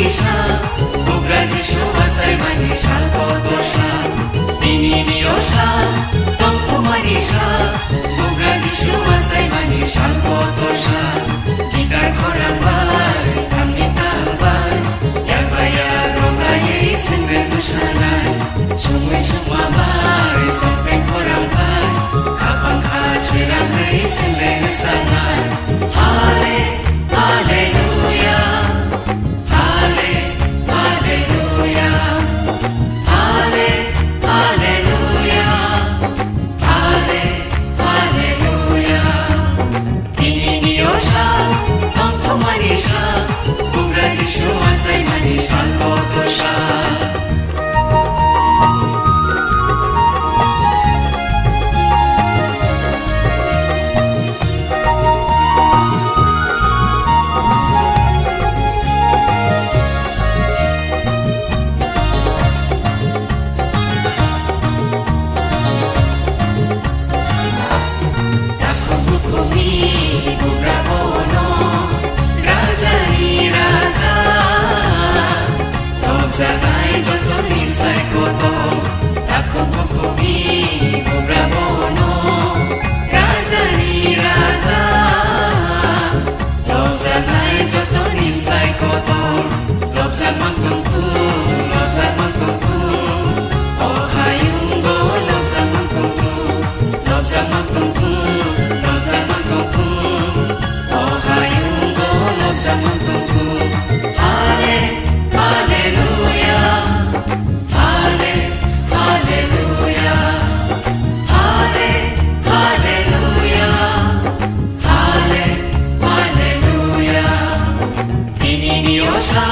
manisha Bugradzisu wasai manisha Kotosha Dini diosha Tongku manisha Bugradzisu wasai manisha Kotosha Gitar korang bai Kami tambai Yang bayar rongaya Isengre dusanai Sumui summa bai Sampai korang bai Kapang khasirang Isengre dusanai Hale Haleluya Hale Haleluya Hale Haleluya Hale Haleluya Dini diosha Tongko manisha Bugradzisu wasai manisha Kotosha Zagai joto nislai koto Tako bukomi bubrabono Raza ni raza Lobza gai joto nislai koto Lobza mangtungtu Lobza mangtungtu Oh hayungo Lobza mangtungtu Lobza mangtungtu Lobza mangtungtu Oh hayungo Lobza mangtungtu Hale Haleluya, Hale, Haleluya, Hale, Haleluya, Hale, Haleluya. Dini diosha,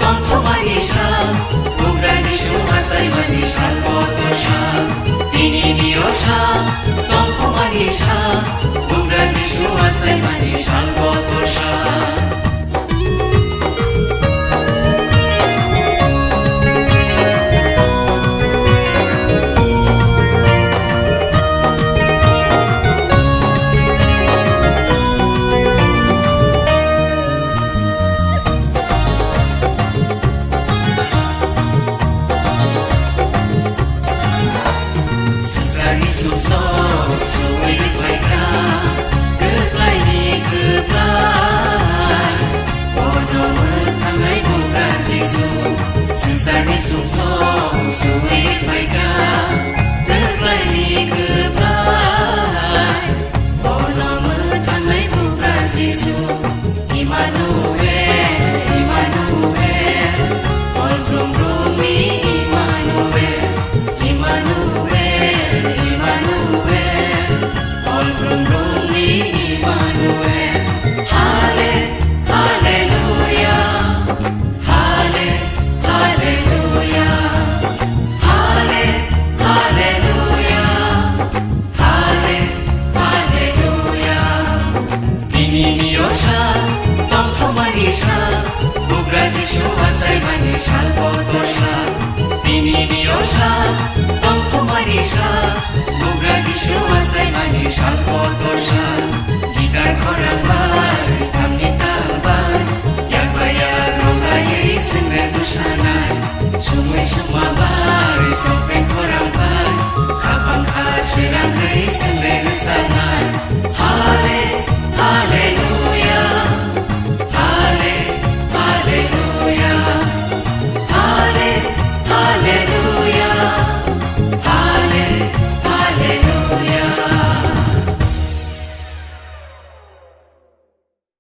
Tongko manisha, Bugradzisu wasai manisha Kotosha. Dini diosha, Tongko manisha, Bugradzisu wasai manisha Kotosha. Susah, sulit laika, keplai ni keplai. Bono mentangai Bugradzisu, sesari susah, sulit laika, keplai ni keplai. Bono mentangai Bugradzisu, Immanuel, Immanuel, oi brum brumi Immanuel, Immanuel. Immanuel, oi brum brumi Immanuel. Hale, Haleluya, Hale, Haleluya, Hale, Haleluya, Hale, Haleluya. Dini diosha, Tongko manisha, Bugradzisu wasai manisha Kotosha. Dini diosha, Tongko manisha Bugradzisu wasai manisha